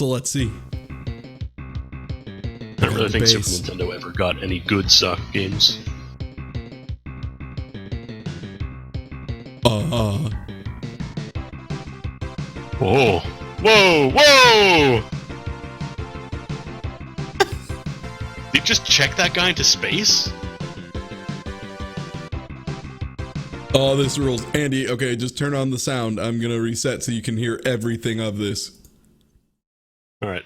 So let's see. I don't really think Super Nintendo ever got any good soccer games. Oh. Whoa! Whoa! They just checked that guy into space? Oh, this rules. Andy, okay, just turn on the sound. I'm gonna reset so you can hear everything of this. Alright.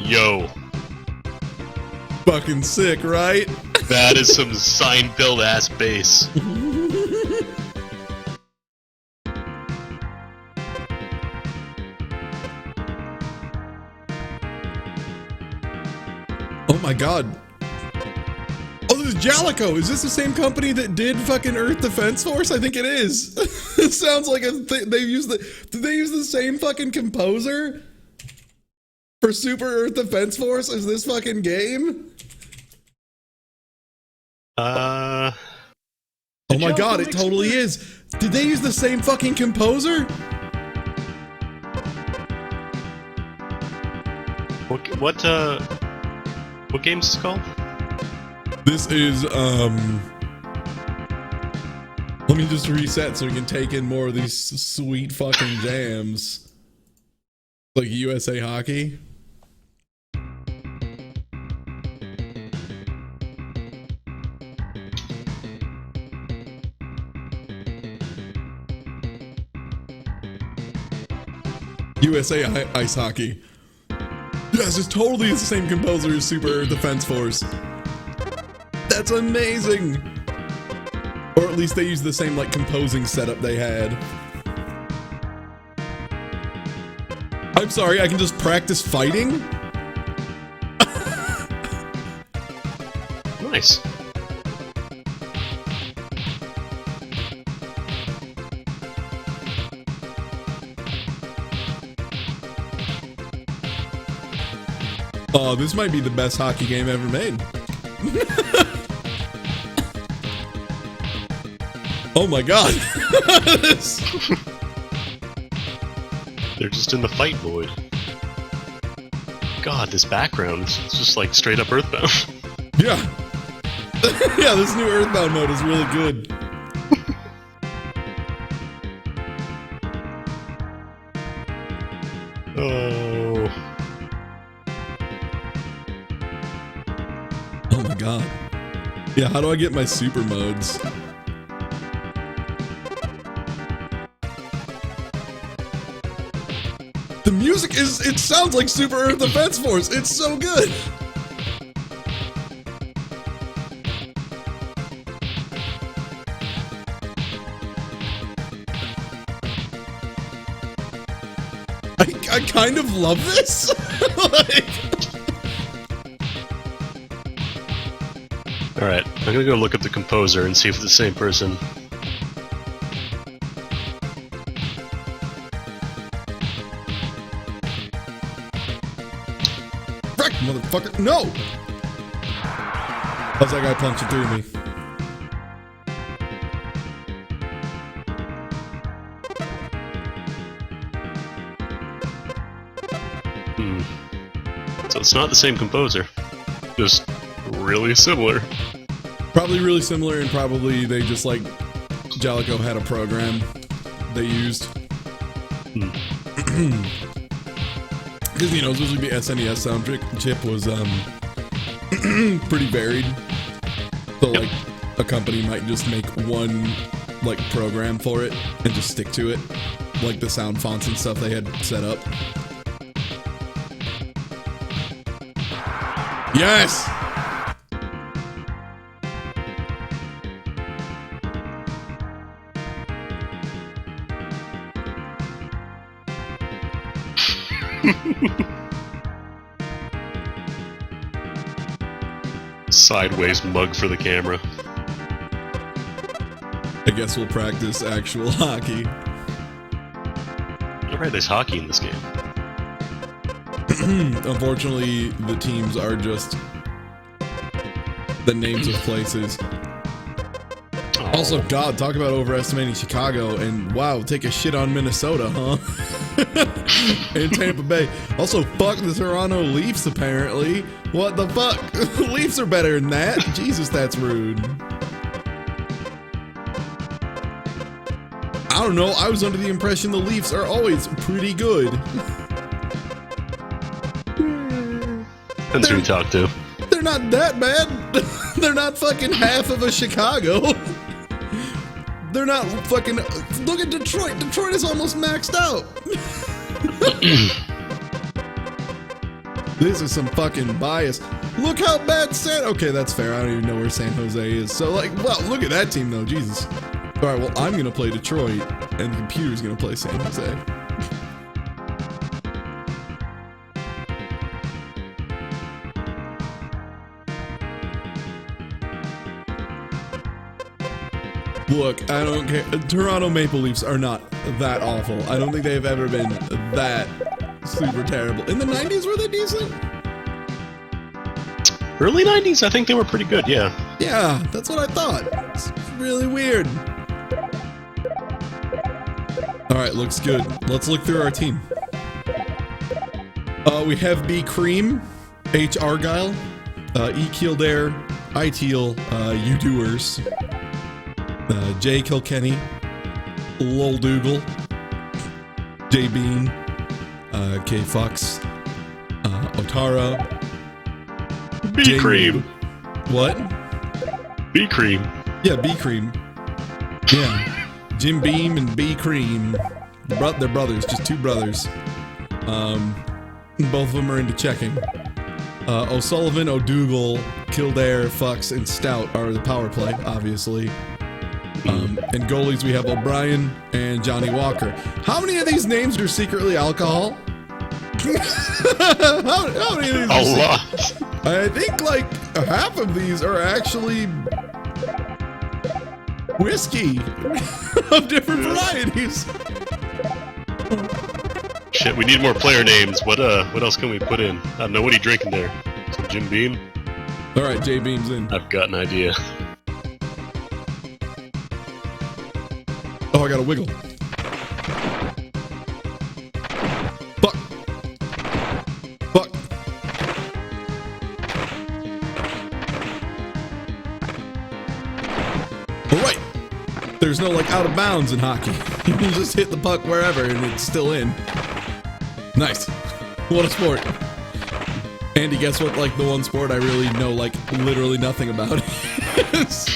Yo. Fucking sick, right? That is some sign-built ass bass. Oh my god. Oh, this is Jalico. Is this the same company that did fucking Earth Defense Force? I think it is. It sounds like did they use the same fucking composer for Super Earth Defense Force as this fucking game? Oh my god, it totally is. Did they use the same fucking composer? What game is this called? This is, let me just reset so we can take in more of these sweet fucking jams. Like USA Hockey. USA Ice Hockey. Yes, it's totally the same composer as Super Defense Force. That's amazing. Or at least they use the same like composing setup they had. I'm sorry, I can just practice fighting? Nice. Oh, this might be the best hockey game ever made. Oh my god. They're just in the fight mode. God, this background is just like straight up Earthbound. Yeah. Yeah, this new Earthbound mode is really good. Oh. Oh my god. Yeah, how do I get my super modes? The music it sounds like Super Earth Defense Force. It's so good. I kind of love this. Alright, I'm gonna go look up the composer and see if it's the same person. Frick, motherfucker. No! How's that guy punching through me? So it's not the same composer. Just really similar. Probably really similar, and probably they just like Jalico had a program they used. Because you know, supposedly the SNES sound chip was pretty varied. So like a company might just make one like program for it and just stick to it, like the sound fonts and stuff they had set up. Yes. Sideways mug for the camera. I guess we'll practice actual hockey. Alright, there's hockey in this game. Unfortunately, the teams are just the names of places. Also, God, talk about overestimating Chicago, and wow, take a shit on Minnesota, huh? And Tampa Bay. Also, fuck the Toronto Leafs, apparently. What the fuck? Leafs are better than that. Jesus, that's rude. I don't know. I was under the impression the Leafs are always pretty good. Depends who you talk to. They're not that bad. They're not fucking half of a Chicago. They're not fucking... Look at Detroit. Detroit is almost maxed out. This is some fucking bias. Look how bad Okay, that's fair. I don't even know where San Jose is. So, like, well, look at that team, though. Jesus. All right, well, I'm going to play Detroit, and the computer's going to play San Jose. Look, I don't care. Toronto Maple Leafs are not that awful. I don't think they've ever been that super terrible. In the 90s, were they decent? Early 90s, I think they were pretty good, yeah. Yeah, that's what I thought. It's really weird. All right, looks good. Let's look through our team. We have B. Cream, H. Argyle, E. Kildare, I. Teal, U. Doers, J. Kilkenny, Lol Dougal, J. Bean, K. Fox, Otara, B. Cream. What? B. Cream. Yeah, B. Cream. Yeah. Jim Beam and B. Cream. They're brothers, just two brothers. Both of them are into checking. O'Sullivan, O'Dougal, Kildare, Fox, and Stout are the power play, obviously. And goalies, we have O'Brien and Johnny Walker. How many of these names are secretly alcohol? how many of these? A lot. I think like half of these are actually whiskey of different varieties. Shit, we need more player names. What else can we put in? I don't know. What are you drinking there? Some Jim Beam? All right, J Beam's in. I've got an idea. Oh, I got a wiggle. Fuck. Fuck. All right. There's no like out of bounds in hockey. You can just hit the puck wherever and it's still in. Nice. What a sport. Andy, guess what? Like the one sport I really know like literally nothing about is.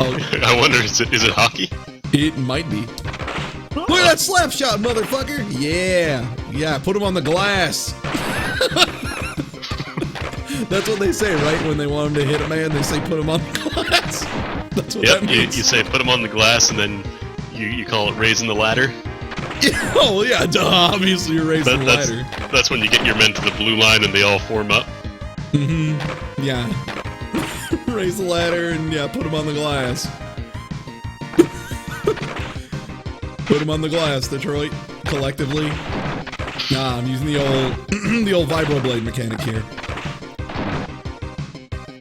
I wonder, is it hockey? It might be. Look at that slap shot, motherfucker! Yeah, yeah. Put him on the glass. That's what they say, right? When they want him to hit a man, they say put him on the glass. That's what that means. You say put him on the glass, and then you call it raising the ladder. Yeah, oh yeah, duh, obviously you're raising the ladder. That's when you get your men to the blue line and they all form up. Mm-hmm. Yeah. Raise the ladder and yeah, put him on the glass. Put him on the glass, Detroit, collectively. Nah, I'm using the old vibroblade mechanic here.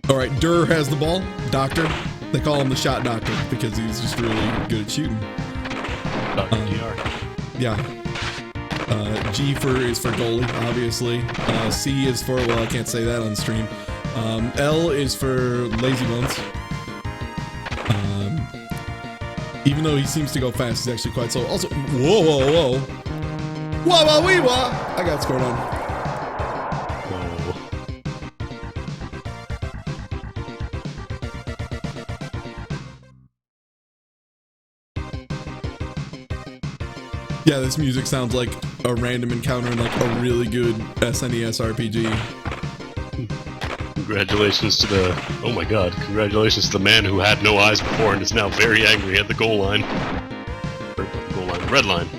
All right, Durr has the ball. Doctor. They call him the shot doctor because he's just really good at shooting. Dr. DR. Yeah. G is for goalie, obviously. C is for, well, I can't say that on stream. L is for lazy bones. Even though he seems to go fast, he's actually quite slow. Also, whoa, whoa, whoa. Wah, wah, wee, wah. I got scored on. Yeah, this music sounds like a random encounter in like a really good SNES RPG. Congratulations to the... Oh my god. Congratulations to the man who had no eyes before and is now very angry at the goal line. Or goal line. Red line.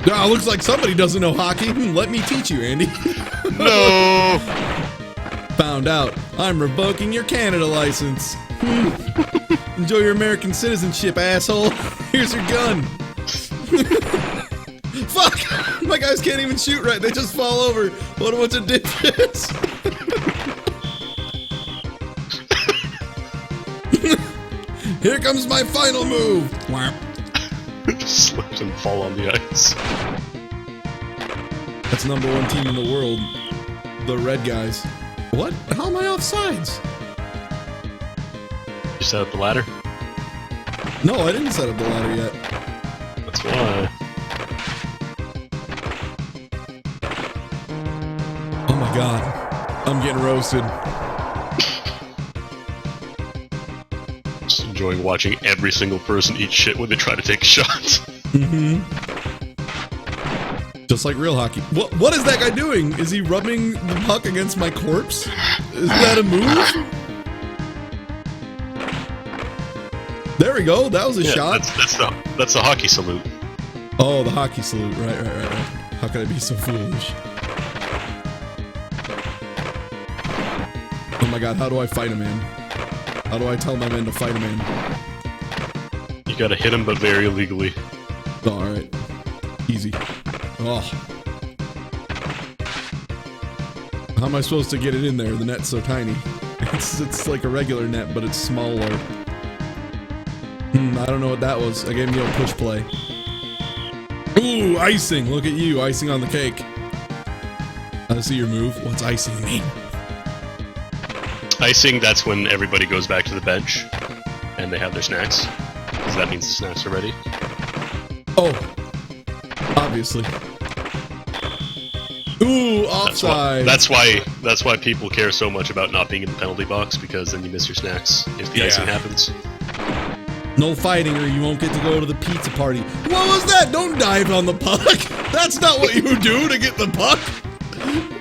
Ah, looks like somebody doesn't know hockey. Let me teach you, Andy. No! Found out. I'm revoking your Canada license. Enjoy your American citizenship, asshole. Here's your gun. Fuck! My guys can't even shoot right. They just fall over. What a bunch of dipshits. Here comes my final move. Just slips and fall on the ice. That's #1 team in the world. The red guys. What? How am I offsides? You set up the ladder? No, I didn't set up the ladder yet. That's why. Oh my god. I'm getting roasted. Just enjoying watching every single person eat shit when they try to take a shot. Mm-hmm. Just like real hockey. What is that guy doing? Is he rubbing the puck against my corpse? Is that a move? There we go. That was a shot. That's the hockey salute. Oh, the hockey salute. Right. How could I be so foolish? Oh my god, how do I fight a man? How do I tell my men to fight a man? You gotta hit him, but very illegally. Oh, alright. Easy. Oh. How am I supposed to get it in there? The net's so tiny. It's like a regular net, but it's smaller. I don't know what that was. I gave him the old push play. Ooh, icing! Look at you, icing on the cake. I see your move. What's icing mean? Icing, that's when everybody goes back to the bench and they have their snacks. Because that means the snacks are ready. Oh. Obviously. Ooh, offside. That's why people care so much about not being in the penalty box, because then you miss your snacks if the icing happens. No fighting or you won't get to go to the pizza party. What was that? Don't dive on the puck. That's not what you do to get the puck.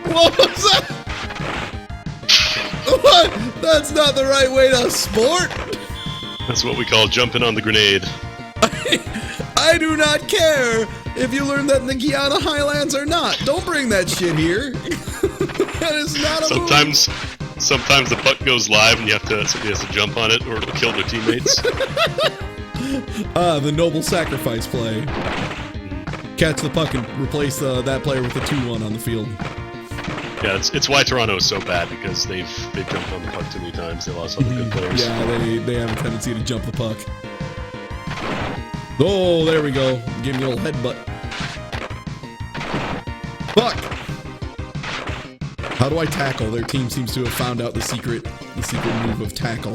What was that? What? That's not the right way to sport. That's what we call jumping on the grenade. I do not care if you learn that in the Guyana Highlands or not. Don't bring that shit here. That is not a Sometimes the puck goes live and somebody has to jump on it or it'll kill their teammates. The noble sacrifice play. Catch the puck and replace that player with a 2-1 on the field. Yeah, it's why Toronto is so bad, because they've jumped on the puck too many times. They lost all the good players. Yeah, they have a tendency to jump the puck. Oh, there we go. Give me a little headbutt. Fuck! How do I tackle? Their team seems to have found out the secret move of tackle.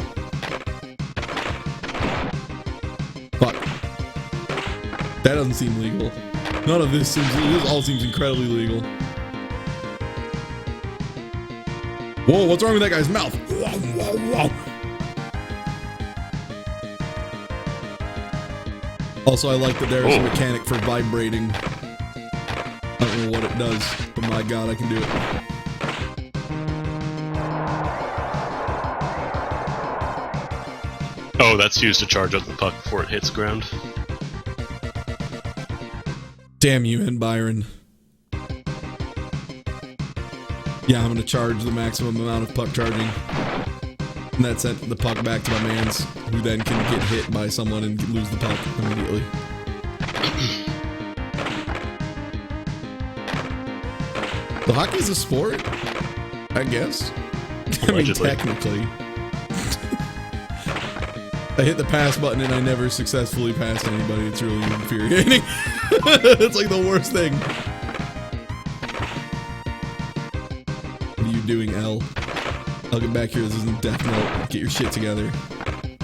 Fuck. That doesn't seem legal. None of this all seems incredibly legal. Whoa, what's wrong with that guy's mouth? Whoa. Also, I like that there is a mechanic for vibrating. I don't know what it does, but my god, I can do it. Oh, that's used to charge up the puck before it hits the ground. Damn you, N. Byron. Yeah, I'm gonna charge the maximum amount of puck charging. And that sent the puck back to my mans, who then can get hit by someone and lose the puck immediately. The hockey's a sport, I guess. I mean, technically. I hit the pass button and I never successfully passed anybody. It's really infuriating. It's like the worst thing. What are you doing, L? I'll get back here. This isn't Death Note. Get your shit together.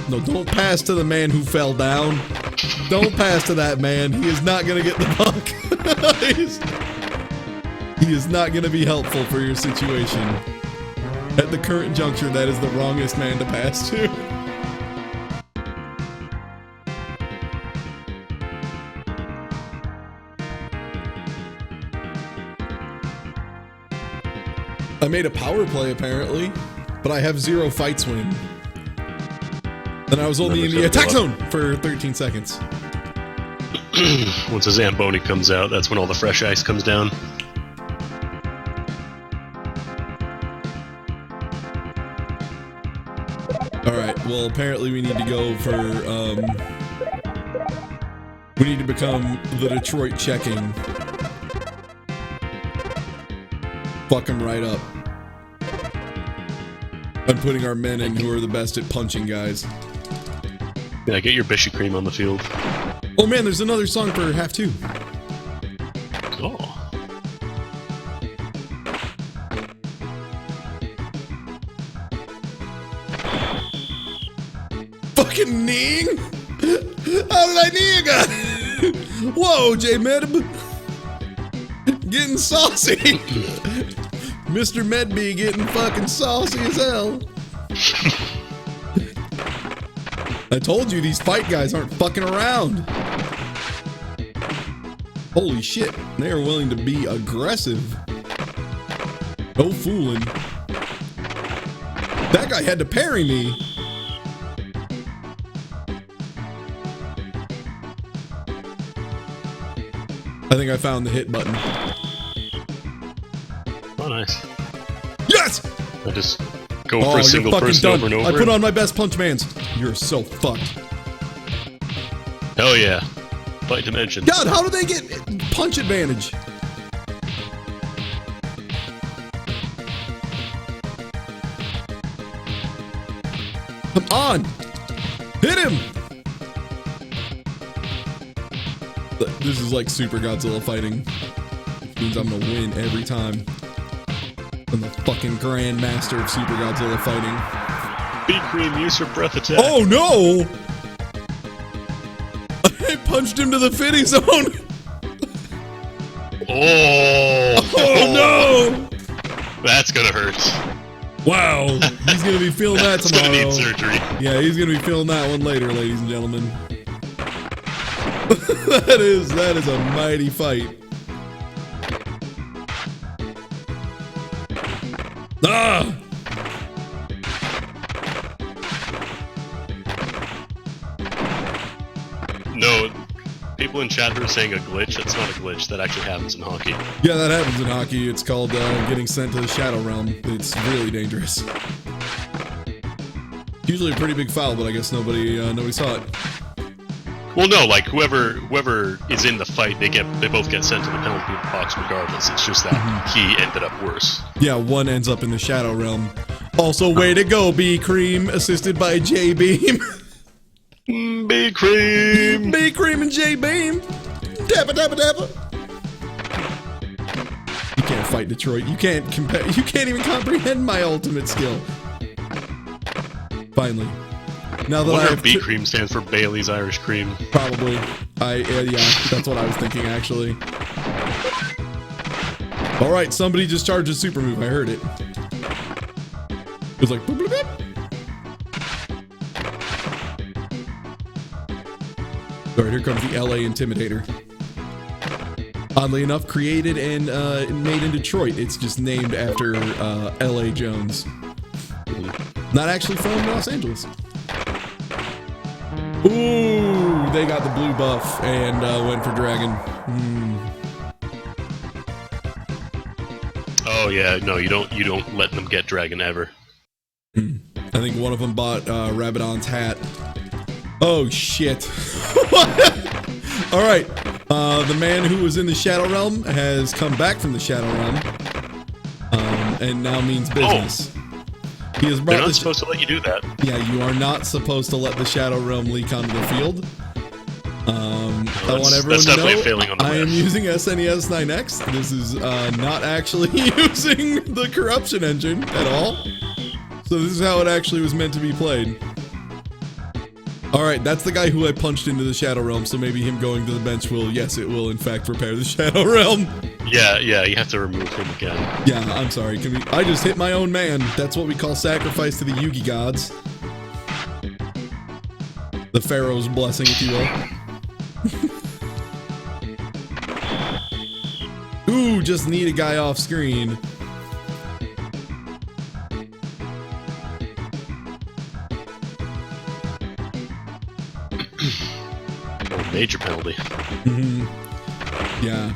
No, don't pass to the man who fell down. Don't pass to that man. He is not going to get the puck. He is not going to be helpful for your situation. At the current juncture, that is the wrongest man to pass to. I made a power play, apparently, but I have 0 fights win. And I was only in the attack zone for 13 seconds. Once a zamboni comes out, that's when all the fresh ice comes down. Alright, well, apparently we need to go for, we need to become the Detroit checking. Fuck them right up. I'm putting our men in who are the best at punching guys. Yeah, get your Bishy Cream on the field. Oh man, there's another song for half two. Oh. Fucking kneeing? How did I knee a guy? Whoa, J-Med. Getting saucy. Mr. Medby getting fucking saucy as hell. I told you these fight guys aren't fucking around. Holy shit, they are willing to be aggressive. No fooling. That guy had to parry me. I think I found the hit button. Oh, nice. Yes! I just go for a single person over and over. I put on my best punch mans. You're so fucked. Hell yeah. Fight dimension. God, how do they get punch advantage? Come on! Hit him! This is like Super Godzilla fighting. Which means I'm gonna win every time. I'm the fucking Grandmaster of Super Godzilla fighting. B Cream, use your breath attack. Oh no! I punched him to the fitty zone! Oh! Oh no! That's gonna hurt. Wow, he's gonna be feeling that tomorrow. Gonna need surgery. Yeah, he's gonna be feeling that one later, ladies and gentlemen. that is a mighty fight. Ah! No, people in chat are saying a glitch. That's not a glitch. That actually happens in hockey. Yeah, that happens in hockey. It's called getting sent to the Shadow Realm. It's really dangerous. Usually a pretty big foul, but I guess nobody saw it. Well, no, like whoever is in the fight, they both get sent to the penalty box regardless. It's just that he ended up worse. Yeah, one ends up in the Shadow Realm. Also, way to go, B Cream, assisted by J Beam. B Cream. B Cream and J Beam. Dabba dabba dabba. You can't fight Detroit. You can't compare. You can't even comprehend my ultimate skill. Finally. Now that I have B Cream stands for Bailey's Irish Cream. Probably. Yeah, that's what I was thinking actually. All right, somebody just charged a super move. I heard it. It was like boop, boop, boop. All right, here comes the LA Intimidator. Oddly enough, created and made in Detroit. It's just named after LA Jones. Not actually from Los Angeles. Ooh, they got the blue buff and went for Dragon. Oh yeah, no, you don't let them get Dragon ever. I think one of them bought Rabadon's hat. Oh shit. All right, the man who was in the Shadow Realm has come back from the Shadow Realm, and now means business. He has brought They're not supposed to let you do that. Yeah, you are not supposed to let the Shadow Realm leak onto the field. I want everyone to know a failing on the I am left. using SNES 9X. This is not actually using the corruption engine at all. So this is how it actually was meant to be played. Alright, that's the guy who I punched into the Shadow Realm, so maybe him going to the bench will, yes, it will in fact repair the Shadow Realm. Yeah, you have to remove him again. Yeah, I'm sorry. I just hit my own man. That's what we call sacrifice to the Yugi gods. The Pharaoh's blessing, if you will. Ooh, just need a guy off screen. Major penalty. Yeah.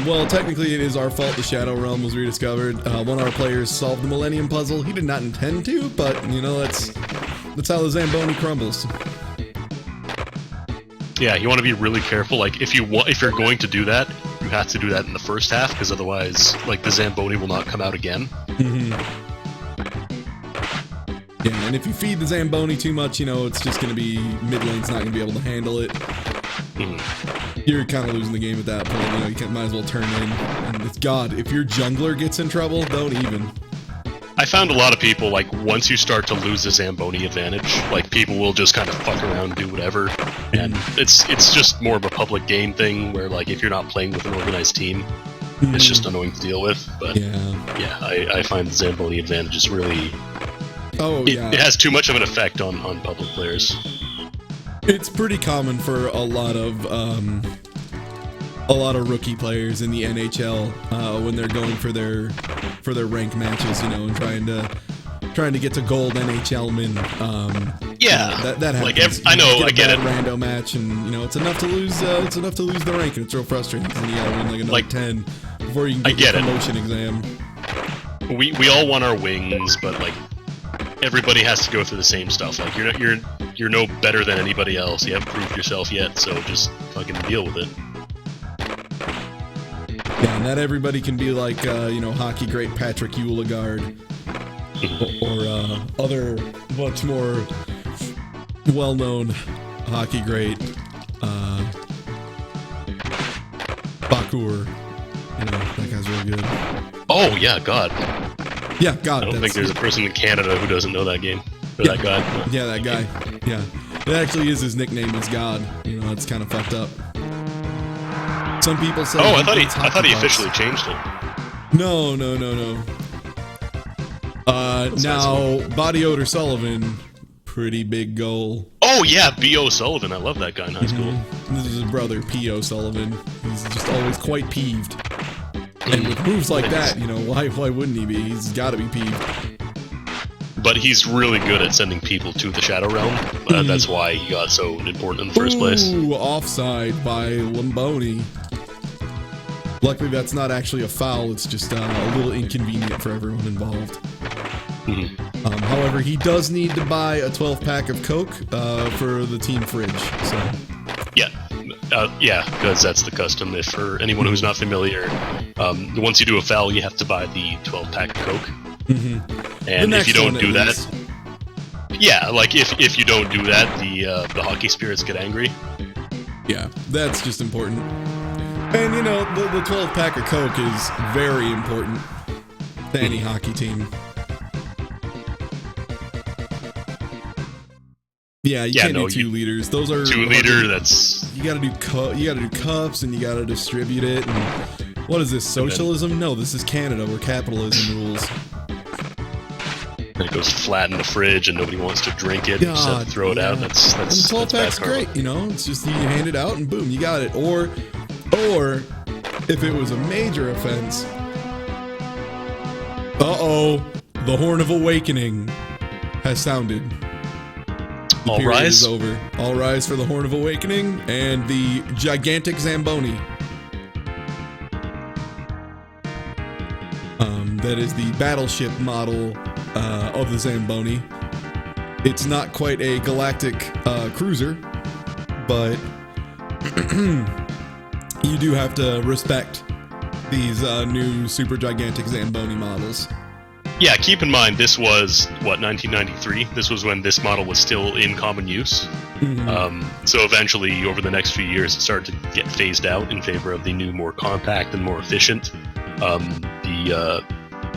Well, technically it is our fault the Shadow Realm was rediscovered. One of our players solved the Millennium Puzzle. He did not intend to, but, you know, that's how the Zamboni crumbles. Yeah, you want to be really careful. Like, if you're going to do that, you have to do that in the first half, because otherwise, like, the Zamboni will not come out again. Yeah, and if you feed the Zamboni too much, you know, it's just going to be, mid lane's not going to be able to handle it. You're kind of losing the game at that point, you know, you might as well turn in. And it's, God, if your jungler gets in trouble, don't even. I found a lot of people, like, once you start to lose the Zamboni advantage, like, people will just kind of fuck around and do whatever. And it's just more of a public game thing where, like, if you're not playing with an organized team, it's just annoying to deal with. But yeah, I find the Zamboni advantage is really... It has too much of an effect on public players. It's pretty common for a lot of rookie players in the NHL when they're going for their rank matches, you know, and trying to get to gold NHL men. That happens. Like I know, I get it. Rando match, and you know, it's enough to lose. It's enough to lose the rank, and it's real frustrating. And you gotta win like another 10 before you can get the promotion exam. We all want our wings, but like everybody has to go through the same stuff. Like you're no better than anybody else. You haven't proved yourself yet, so just fucking deal with it. Yeah, not everybody can be like, you know, hockey great Patrick Ulegard or other much more well-known hockey great Bakur. You know, that guy's really good. Oh, yeah, God. Yeah, God. I don't think there's a person in Canada who doesn't know that game. Or that guy. Yeah, that guy. Yeah. It actually is his nickname is God. You know, it's kind of fucked up. Some people say. Oh, I thought he officially changed it. No. Now, Body Odor Sullivan, pretty big goal. Oh yeah, B.O. Sullivan. I love that guy in high school. This is his brother, P.O. Sullivan. He's just always quite peeved. And with moves like that, you know, why wouldn't he be? He's got to be peeved. But he's really good at sending people to the Shadow Realm. That's why he got so important in the first place. Ooh, offside by Lamboni. Luckily, that's not actually a foul. It's just a little inconvenient for everyone involved. However, he does need to buy a 12-pack of Coke for the team fridge. So. Yeah, because that's the custom. If for anyone who's not familiar, once you do a foul, you have to buy the 12-pack of Coke. And if you don't do that, like if you don't do that, the hockey spirits get angry. Yeah, that's just important. And you know, the 12-pack of Coke is very important to any hockey team. Yeah, you can't do 2 liters. Those are 2 liter. That's you gotta do cups, and you gotta distribute it. And what is this, socialism? No, this is Canada, where capitalism rules. And it goes flat in the fridge, and nobody wants to drink it. You just have to throw it out. That's and the 12-pack's great. You know, it's just you hand it out, and boom, you got it. Or if it was a major offense, the horn of awakening has sounded. The All period rise. Is over. All rise for the horn of awakening and the gigantic Zamboni. That is the battleship model of the Zamboni. It's not quite a galactic cruiser, but you do have to respect these new super gigantic Zamboni models. Yeah, keep in mind, this was, 1993? This was when this model was still in common use. So eventually, over the next few years, it started to get phased out in favor of the new, more compact and more efficient,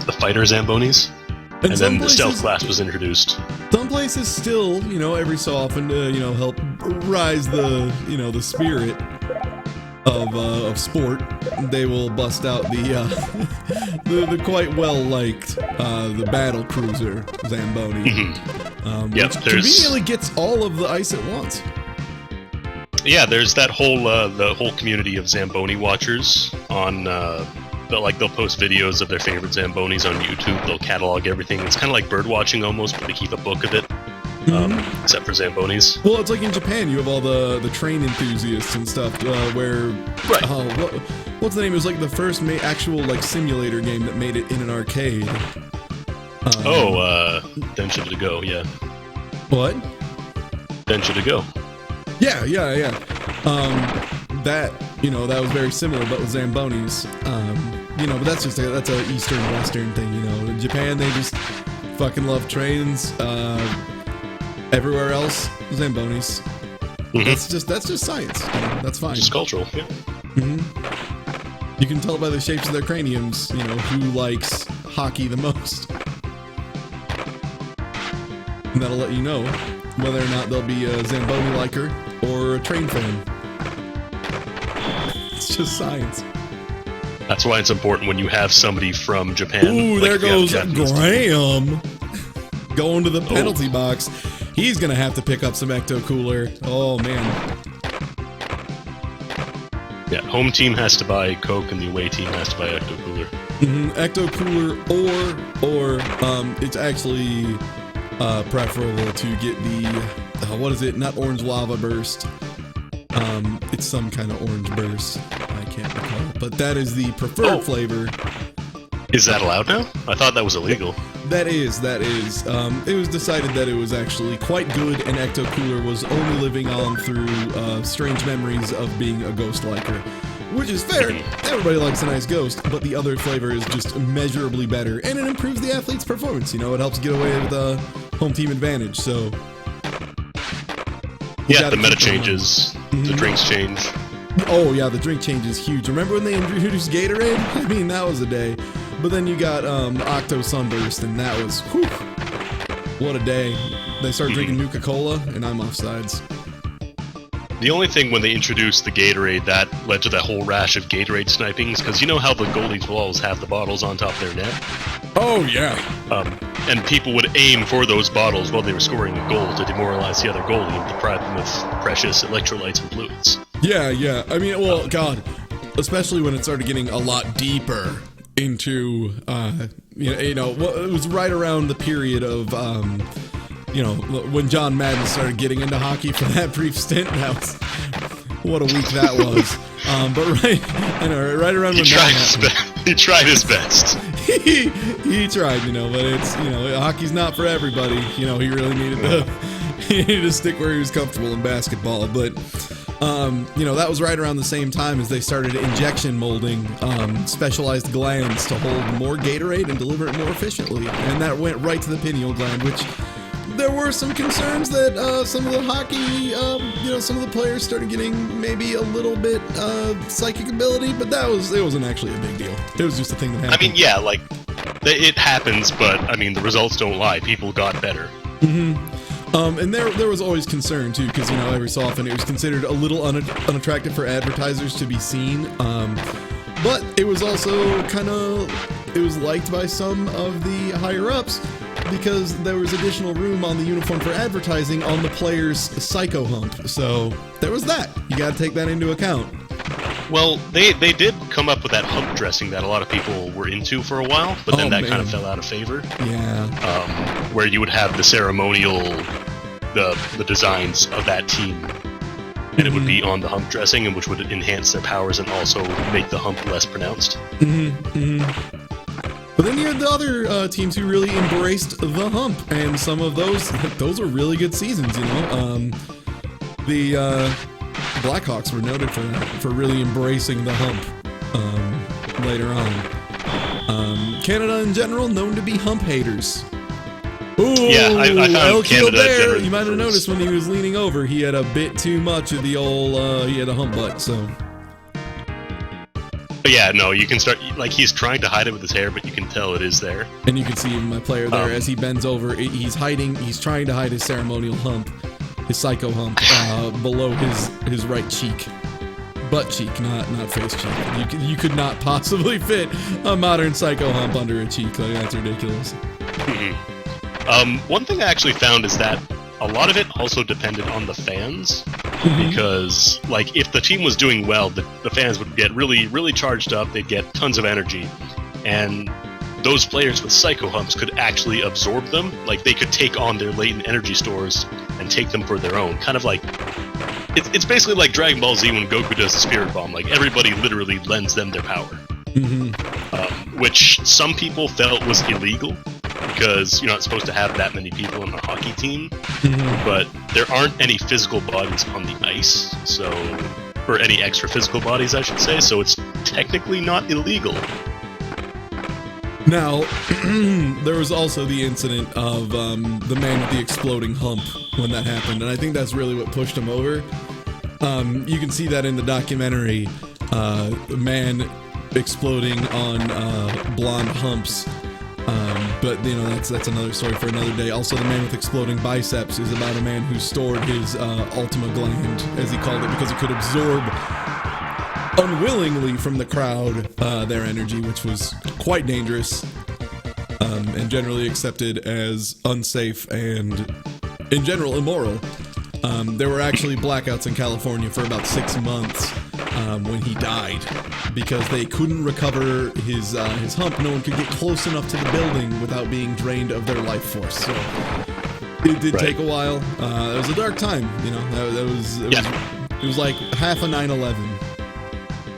the fighter Zambonis. And then the stealth class was introduced. Some places still, you know, every so often to, you know, help rise the, you know, the spirit of sport, they will bust out the quite well liked the battle cruiser Zamboni, which conveniently gets all of the ice at once. Yeah, there's that whole the whole community of Zamboni watchers on. They'll post videos of their favorite Zambonis on YouTube. They'll catalog everything. It's kind of like bird watching almost, but they keep a book of it. Except for Zambonis. Well, it's like in Japan, you have all the train enthusiasts and stuff, where... Right. What's the name? It was like the first actual like simulator game that made it in an arcade. Densha to Go, yeah. What? Densha to Go. Yeah. That that was very similar, but with zambonis. But that's just that's a Eastern Western thing. In Japan they just fucking love trains. Everywhere else, zambonis. That's just science. That's fine. Just cultural. Yeah. You can tell by the shapes of their craniums, who likes hockey the most. And that'll let you know whether or not they'll be a Zamboni liker or a train fan. It's just science. That's why it's important when you have somebody from Japan. Ooh, there goes Graham going to the penalty box. He's going to have to pick up some Ecto Cooler. Oh, man. Yeah, home team has to buy Coke and the away team has to buy Ecto Cooler. Ecto Cooler or it's actually preferable to get the, what is it? Not Orange Lava Burst. It's some kind of orange burst. I can't recall. But that is the preferred flavor. Is that allowed now? I thought that was illegal. That is. It was decided that it was actually quite good, and Ecto Cooler was only living on through strange memories of being a ghost liker. Which is fair. Everybody likes a nice ghost, but the other flavor is just immeasurably better, and it improves the athlete's performance. It helps get away with a home team advantage, so... Yeah, the meta changes, the drinks change. Oh yeah, the drink change is huge. Remember when they introduced Gatorade? I mean, that was a day. But then you got Octo Sunburst, and that was, whew, what a day. They started drinking Nuka-Cola, and I'm offsides. The only thing when they introduced the Gatorade that led to that whole rash of Gatorade snipings, because you know how the goalies will always have the bottles on top of their net? Oh, yeah. And people would aim for those bottles while they were scoring a goal to demoralize the other goalie and deprive them of precious electrolytes and fluids. Yeah. I mean, well, God, especially when it started getting a lot deeper into, it was right around the period of, when John Madden started getting into hockey for that brief stint. That was, what a week that was. But right around when he tried his best. he tried, but it's, hockey's not for everybody. He really needed to stick where he was comfortable in basketball. But, that was right around the same time as they started injection molding specialized glands to hold more Gatorade and deliver it more efficiently. And that went right to the pineal gland, which there were some concerns that some of the hockey, some of the players started getting maybe a little bit psychic ability, but it wasn't actually a big deal. It was just a thing that happened. I mean, yeah, it happens, but I mean, the results don't lie. People got better. And there was always concern too, because every so often it was considered a little unattractive for advertisers to be seen. But it was also it was liked by some of the higher ups because there was additional room on the uniform for advertising on the player's psycho hump. So there was that. You got to take that into account. Well, they did come up with that hump dressing that a lot of people were into for a while, but then kind of fell out of favor. Yeah. Where you would have the ceremonial, the designs of that team, and it would be on the hump dressing, and which would enhance their powers and also make the hump less pronounced. But then you had the other teams who really embraced the hump, and some of those were really good seasons. The Blackhawks were noted for that, for really embracing the hump later on. Canada in general, known to be hump haters. Ooh, yeah, I found Canada there. You might have noticed when he was leaning over, he had a bit too much of the old, he had a hump butt, so. But yeah, no, you can start, he's trying to hide it with his hair, but you can tell it is there. And you can see my player there as he bends over, he's trying to hide his ceremonial hump, his psycho hump, below his right cheek. Butt cheek, not face cheek. You could not possibly fit a modern psycho hump under a cheek. That's ridiculous. One thing I actually found is that a lot of it also depended on the fans, because if the team was doing well, the fans would get really, really charged up. They'd get tons of energy, and those players with psycho humps could actually absorb them. They could take on their latent energy stores and take them for their own. Kind of it's basically like Dragon Ball Z when Goku does the Spirit Bomb. Everybody literally lends them their power, which some people felt was illegal, because you're not supposed to have that many people on a hockey team, but there aren't any physical bodies on the ice, so or any extra physical bodies, I should say. So it's technically not illegal. Now, there was also the incident of the man with the exploding hump when that happened, and I think that's really what pushed him over. You can see that in the documentary, a man exploding on blonde humps. But you know, that's another story for another day. Also, the man with exploding biceps is about a man who stored his ultima gland, as he called it, because it could absorb unwillingly from the crowd their energy, which was quite dangerous and generally accepted as unsafe and in general immoral. There were actually blackouts in California for about 6 months when he died, because they couldn't recover his hump. No one could get close enough to the building without being drained of their life force. So it did take a while. It was a dark time, you know. It was like half a 9/11.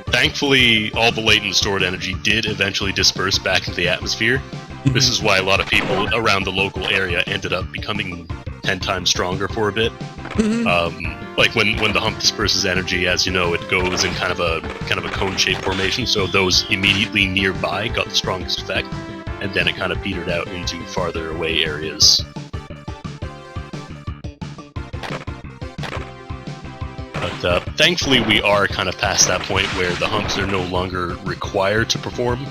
Thankfully, all the latent stored energy did eventually disperse back into the atmosphere. Mm-hmm. This is why a lot of people around the local area ended up becoming 10 times stronger for a bit. Mm-hmm. Like when the hump disperses energy, as you know, it goes in kind of a cone-shaped formation. So those immediately nearby got the strongest effect, and then it kind of petered out into farther away areas. But thankfully, we are kind of past that point where the humps are no longer required to perform.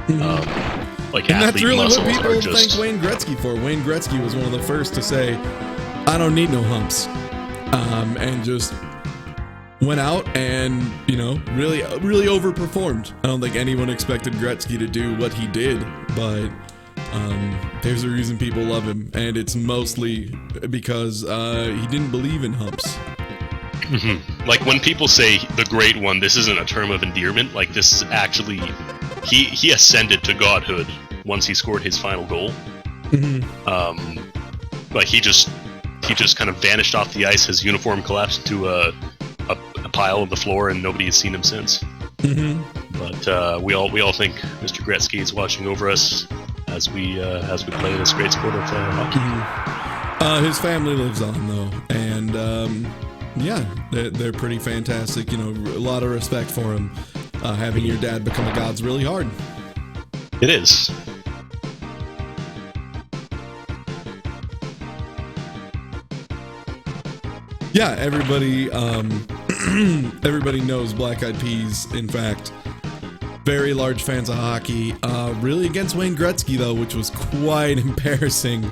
Mm-hmm. And that's really what people thank Wayne Gretzky for. Wayne Gretzky was one of the first to say, "I don't need no humps," and just went out and, you know, really overperformed. I don't think anyone expected Gretzky to do what he did, but there's a reason people love him, and it's mostly because he didn't believe in humps. Mm-hmm. Like when people say the Great One, this isn't a term of endearment. Like this is actually, he ascended to godhood once he scored his final goal. Mm-hmm. Like he just kind of vanished off the ice. His uniform collapsed into a pile on the floor, and nobody has seen him since. Mm-hmm. But we all think Mr. Gretzky is watching over us as we play this great sport of hockey. Mm-hmm. His family lives on though, and yeah, they're pretty fantastic. You know, a lot of respect for him. Having your dad become a god's really hard. It is. Yeah, everybody knows Black Eyed Peas. In fact, very large fans of hockey. Really against Wayne Gretzky though, which was quite embarrassing.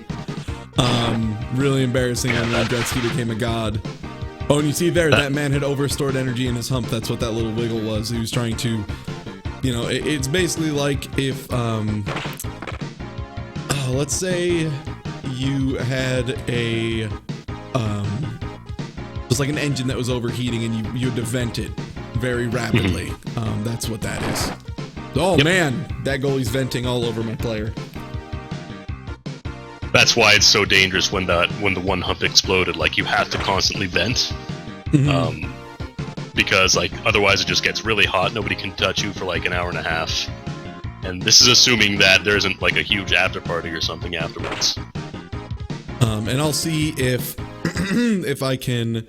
Really embarrassing when Wayne Gretzky became a god. Oh, and you see there, that man had overstored energy in his hump. That's what that little wiggle was. He was trying to, you know, it's basically like if, let's say you had a, just like an engine that was overheating and you had to vent it very rapidly. Mm-hmm. That's what that is. Oh, yep. Man, that goalie's venting all over my player. That's why it's so dangerous when the one hump exploded. Like you have to constantly vent, mm-hmm. Because like otherwise it just gets really hot. Nobody can touch you for like an hour and a half, and this is assuming that there isn't like a huge after party or something afterwards. And I'll see if if I can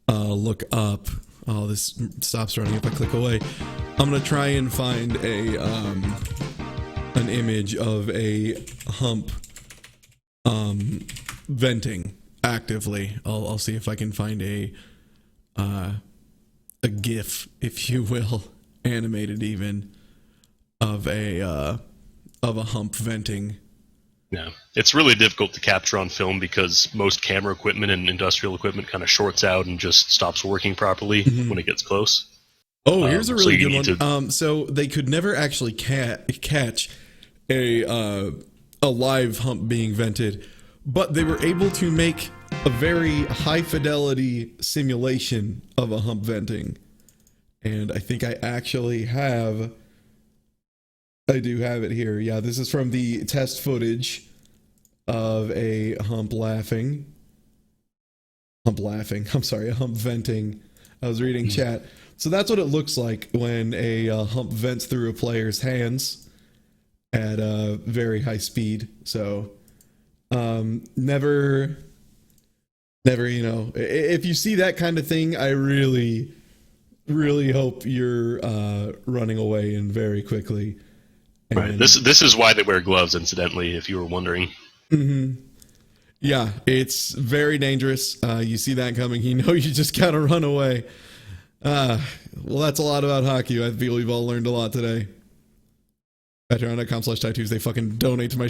look up. Oh, this stops running if I click away. I'm gonna try and find an image of a hump. Venting actively. I'll see if I can find a GIF, if you will, animated even, of a hump venting. Yeah, it's really difficult to capture on film because most camera equipment and industrial equipment kind of shorts out and just stops working properly when it gets close. Oh, here's a really good one. So they could never actually catch a live hump being vented, but they were able to make a very high fidelity simulation of a hump venting. And I think I actually do have it here. Yeah, this is from the test footage of a hump venting. I was reading chat. So that's what it looks like when a hump vents through a player's hands at a very high speed. So never, you know, if you see that kind of thing, I really really hope you're running away and very quickly. And Right. This is why they wear gloves, incidentally, if you were wondering. Mm-hmm. Yeah, it's very dangerous. You see that coming, you know you just gotta run away. Well, that's a lot about hockey. I feel we've all learned a lot today. Patreon.com/tattoos. They fucking donate to my